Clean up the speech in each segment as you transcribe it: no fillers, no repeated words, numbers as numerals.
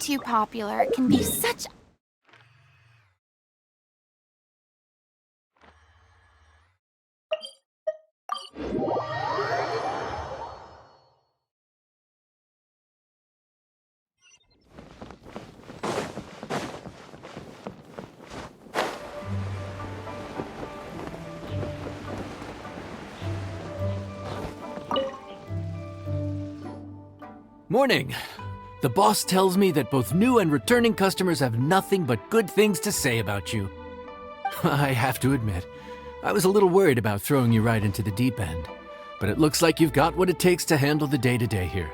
too popular, it can be such... Morning. The boss tells me that both new and returning customers have nothing but good things to say about you. I have to admit, I was a little worried about throwing you right into the deep end, but it looks like you've got what it takes to handle the day-to-day here.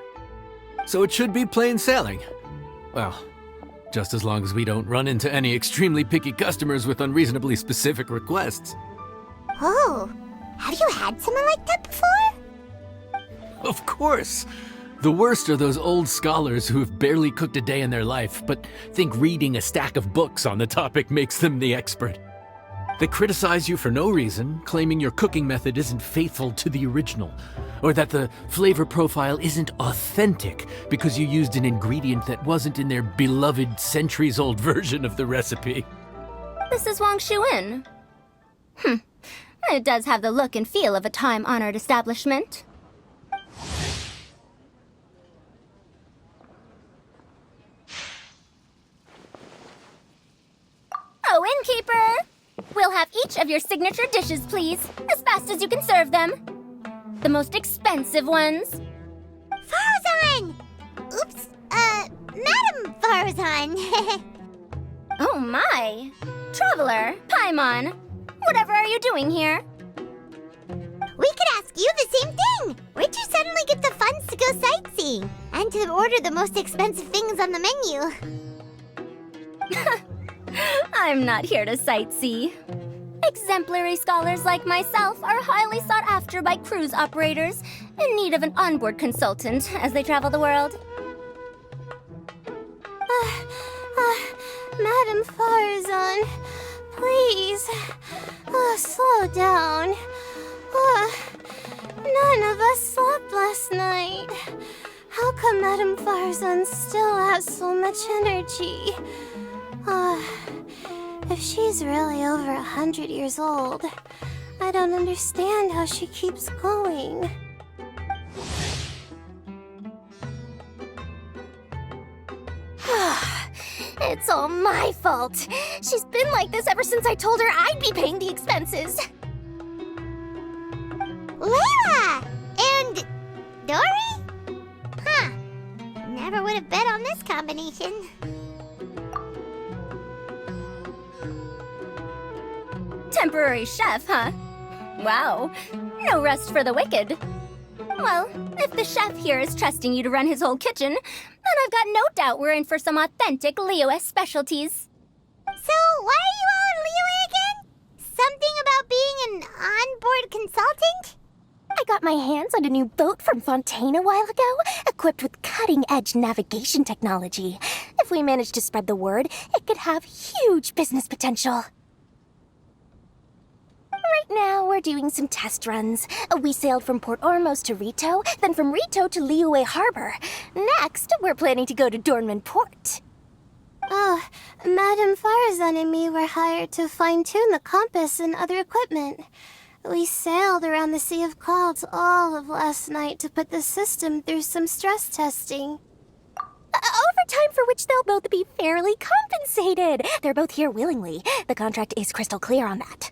So it should be plain sailing. Well, just as long as we don't run into any extremely picky customers with unreasonably specific requests. Oh, have you had someone like that before? Of course! The worst are those old scholars who have barely cooked a day in their life, but think reading a stack of books on the topic makes them the expert. They criticize you for no reason, claiming your cooking method isn't faithful to the original, or that the flavor profile isn't authentic because you used an ingredient that wasn't in their beloved centuries-old version of the recipe. This is Wang Shuin. It does have the look and feel of a time-honored establishment. Oh, innkeeper! We'll have each of your signature dishes, please, as fast as you can serve them. The most expensive ones. Farazan! Oops, Madam Farazan. Oh my! Traveler, Paimon, whatever are you doing here? We could ask you the same thing! Where'd you suddenly get the funds to go sightseeing? And to order the most expensive things on the menu? I'm not here to sightsee. Exemplary scholars like myself are highly sought after by cruise operators in need of an onboard consultant as they travel the world. Madam Farazan, please, slow down. None of us slept last night. How come Madam Farazan still has so much energy? If she's really over 100 years old, I don't understand how she keeps going. It's all my fault. She's been like this ever since I told her I'd be paying the expenses. Layla! And Dory? Huh. Never would have bet on this combination. Temporary chef, huh? Wow, no rest for the wicked. Well, if the chef here is trusting you to run his whole kitchen, then I've got no doubt we're in for some authentic Liyue specialties. So, why are you all in Liyue again? Something about being an onboard consultant? I got my hands on a new boat from Fontaine a while ago, equipped with cutting-edge navigation technology. If we manage to spread the word, it could have huge business potential. Right now, we're doing some test runs. We sailed from Port Ormos to Rito, then from Rito to Liyue Harbor. Next, we're planning to go to Dornman Port. Oh, Madam Farazan and me were hired to fine-tune the compass and other equipment. We sailed around the Sea of Clouds all of last night to put the system through some stress testing. Overtime for which they'll both be fairly compensated. They're both here willingly. The contract is crystal clear on that.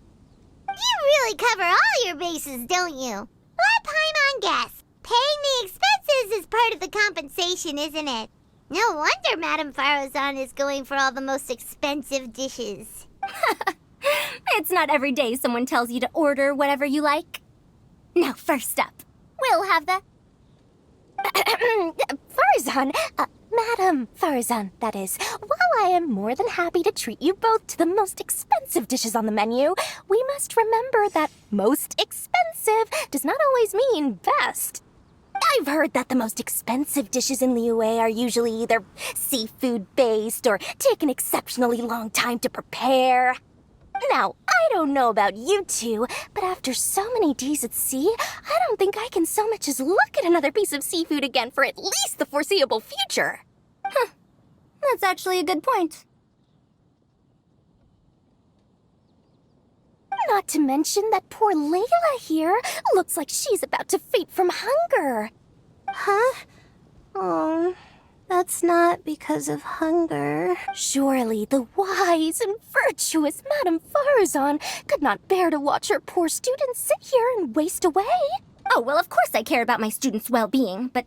You really cover all your bases, don't you? Let Paimon guess. Paying the expenses is part of the compensation, isn't it? No wonder Madam Farazan is going for all the most expensive dishes. It's not every day someone tells you to order whatever you like. Now, first up, we'll have the... Farazan, Madam Farazan, that is. While I am more than happy to treat you both to the most expensive dishes on the menu, we must remember that most expensive does not always mean best. I've heard that the most expensive dishes in Liyue are usually either seafood-based or take an exceptionally long time to prepare. Now, I don't know about you two, but after so many days at sea, I don't think I can so much as look at another piece of seafood again for at least the foreseeable future. That's actually a good point. Not to mention that poor Layla here looks like she's about to faint from hunger. Huh? Oh, that's not because of hunger. Surely the wise and virtuous Madame Farazan could not bear to watch her poor students sit here and waste away. Oh, well, of course I care about my students' well-being, but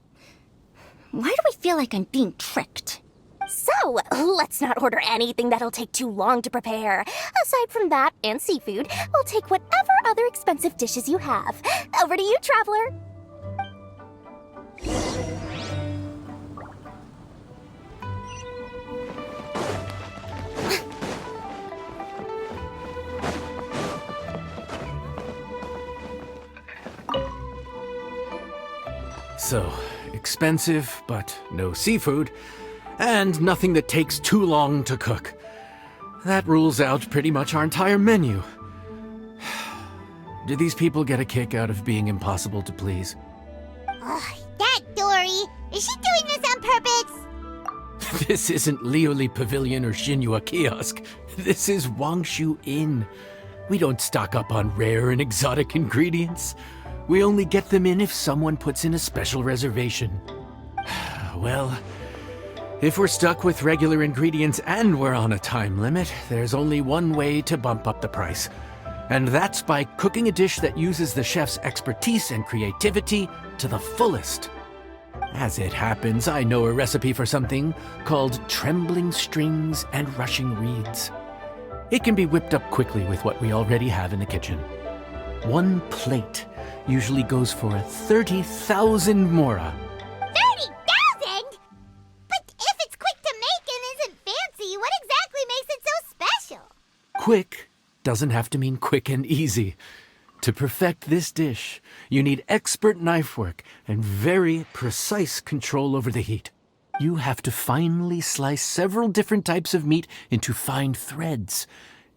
why do I feel like I'm being tricked? So, let's not order anything that'll take too long to prepare. Aside from that and seafood, we'll take whatever other expensive dishes you have. Over to you, traveler. So, expensive, but no seafood, and nothing that takes too long to cook. That rules out pretty much our entire menu. Do these people get a kick out of being impossible to please? Ugh, that Dory! Is she doing this on purpose? This isn't Lioli Pavilion or Xinhua Kiosk. This is Wangshu Inn. We don't stock up on rare and exotic ingredients. We only get them in if someone puts in a special reservation. Well, if we're stuck with regular ingredients and we're on a time limit, there's only one way to bump up the price. And that's by cooking a dish that uses the chef's expertise and creativity to the fullest. As it happens, I know a recipe for something called trembling strings and rushing reeds. It can be whipped up quickly with what we already have in the kitchen. One plate usually goes for 30,000 mora. 30,000? But if it's quick to make and isn't fancy, what exactly makes it so special? Quick doesn't have to mean quick and easy. To perfect this dish, you need expert knife work and very precise control over the heat. You have to finely slice several different types of meat into fine threads,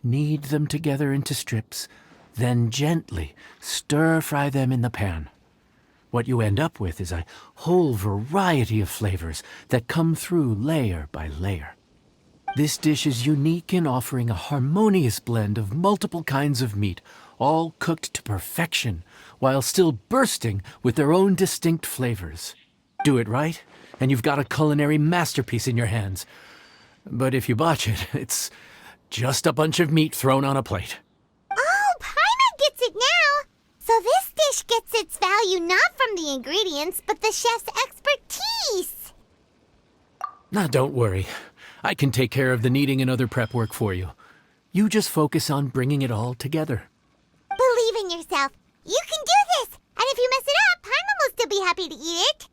knead them together into strips, then gently stir-fry them in the pan. What you end up with is a whole variety of flavors that come through layer by layer. This dish is unique in offering a harmonious blend of multiple kinds of meat, all cooked to perfection, while still bursting with their own distinct flavors. Do it right, and you've got a culinary masterpiece in your hands. But if you botch it, it's just a bunch of meat thrown on a plate. Oh, Paimon gets it now! So this dish gets its value not from the ingredients, but the chef's expertise! Now, don't worry. I can take care of the kneading and other prep work for you. You just focus on bringing it all together. Believe in yourself. You can do this! And if you mess it up, Paimon will still be happy to eat it.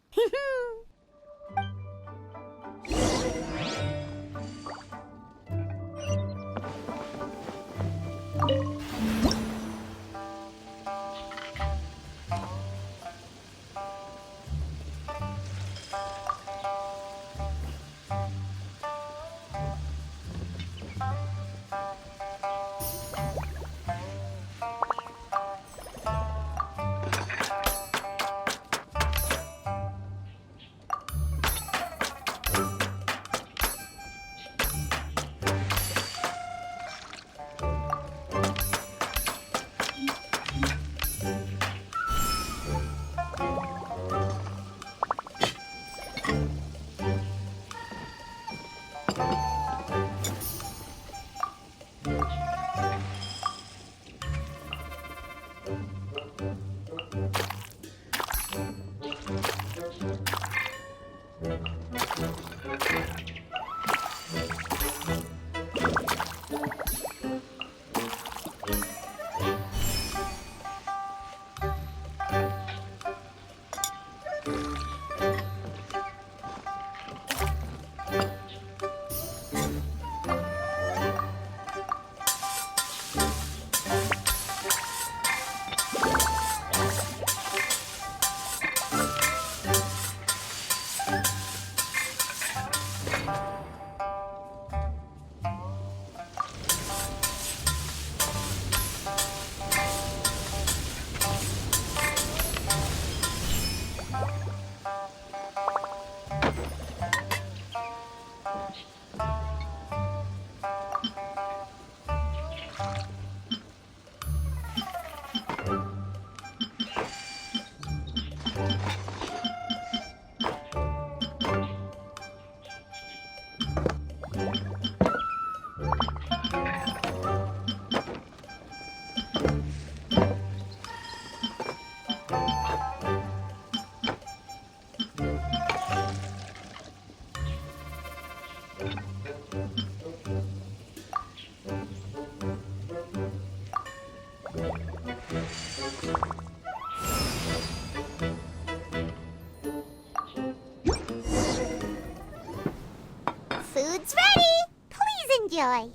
enjoy.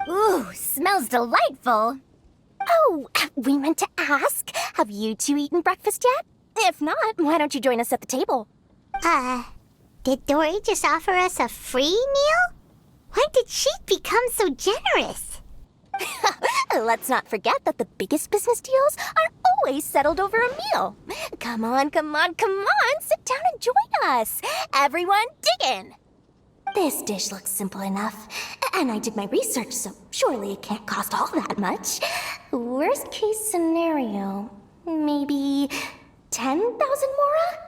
Ooh, smells delightful. Oh, we meant to ask, have you two eaten breakfast yet? If not, why don't you join us at the table? Did Dory just offer us a free meal? When did she become so generous? Let's not forget that the biggest business deals are always settled over a meal. Come on, sit down and join us. Everyone, dig in. This dish looks simple enough, and I did my research, so surely it can't cost all that much. Worst case scenario, maybe 10,000 mora?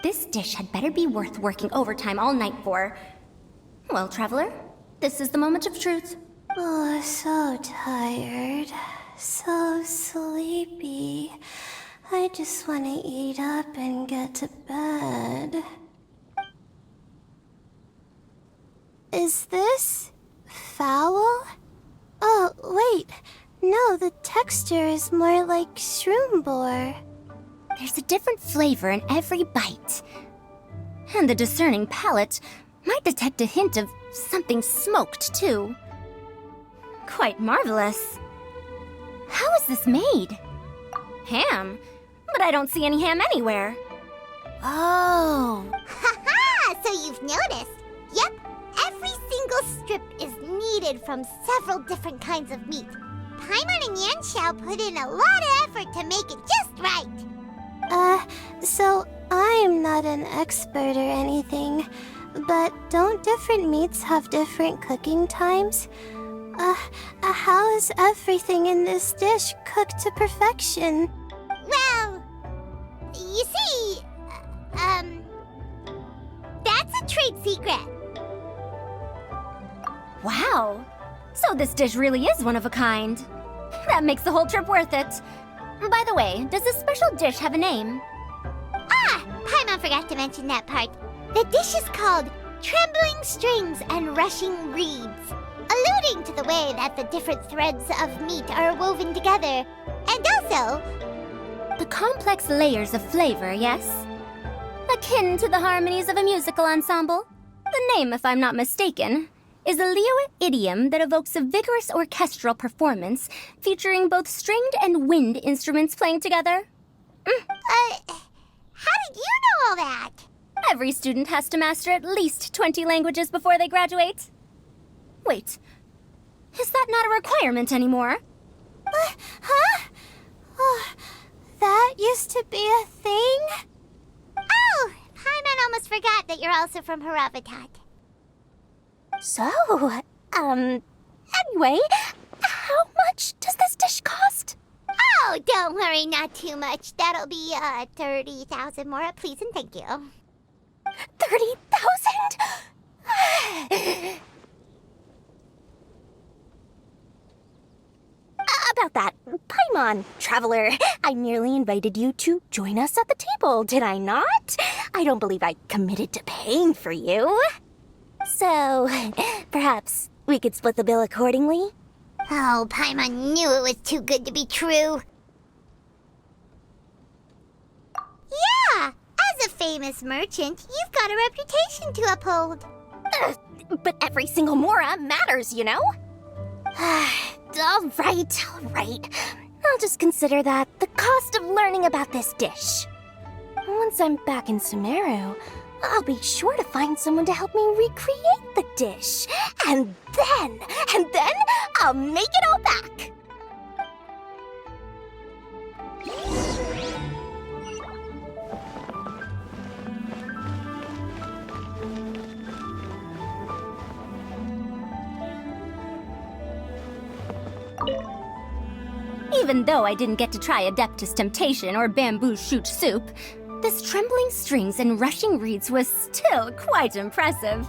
This dish had better be worth working overtime all night for. Well, traveler, this is the moment of truth. Oh, so tired. So sleepy. I just want to eat up and get to bed. Is this foul? Oh, wait. No, the texture is more like shroom boar. There's a different flavor in every bite. And the discerning palate might detect a hint of something smoked, too. Quite marvelous. How is this made? Ham? But I don't see any ham anywhere. Oh. Haha! So you've noticed. Yep, every single strip is kneaded from several different kinds of meat. Paimon and Yanxiao put in a lot of effort to make it just right. So I'm not an expert or anything, but don't different meats have different cooking times? How is everything in this dish cooked to perfection? Well, you see, that's a trade secret. Wow. So this dish really is one of a kind. That makes the whole trip worth it. By the way, does this special dish have a name? Paimon forgot to mention that part. The dish is called Trembling Strings and Rushing Reeds, alluding to the way that the different threads of meat are woven together, and also The complex layers of flavor, yes? Akin to the harmonies of a musical ensemble. The name, if I'm not mistaken, is a Liyue idiom that evokes a vigorous orchestral performance featuring both stringed and wind instruments playing together. how did you know all that? Every student has to master at least 20 languages before they graduate. Wait, is that not a requirement anymore? Huh? Oh, that used to be a thing? Oh, Paimon almost forgot that you're also from Haravatat. So, anyway, how much does this dish cost? Oh, don't worry, not too much. That'll be 30,000 more, please and thank you. 30,000? About that, Paimon, traveler, I nearly invited you to join us at the table, did I not? I don't believe I committed to paying for you. So, perhaps we could split the bill accordingly? Oh, Paimon knew it was too good to be true. Yeah, as a famous merchant, you've got a reputation to uphold. But every single mora matters, you know? All right. I'll just consider that the cost of learning about this dish. Once I'm back in Sumeru, I'll be sure to find someone to help me recreate the dish. And then I'll make it all back. Even though I didn't get to try Adeptus Temptation or Bamboo Shoot Soup, this Trembling Strings and Rushing Reeds was still quite impressive.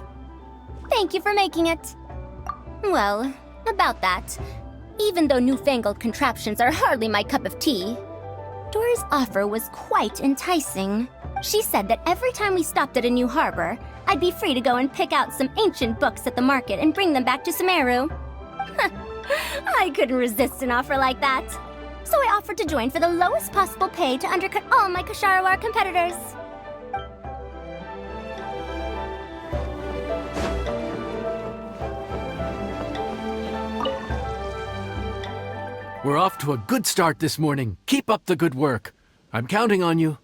Thank you for making it. Well, about that, even though newfangled contraptions are hardly my cup of tea, Dory's offer was quite enticing. She said that every time we stopped at a new harbor, I'd be free to go and pick out some ancient books at the market and bring them back to Sumeru. I couldn't resist an offer like that. So I offered to join for the lowest possible pay to undercut all my Kasharawar competitors. We're off to a good start this morning. Keep up the good work. I'm counting on you.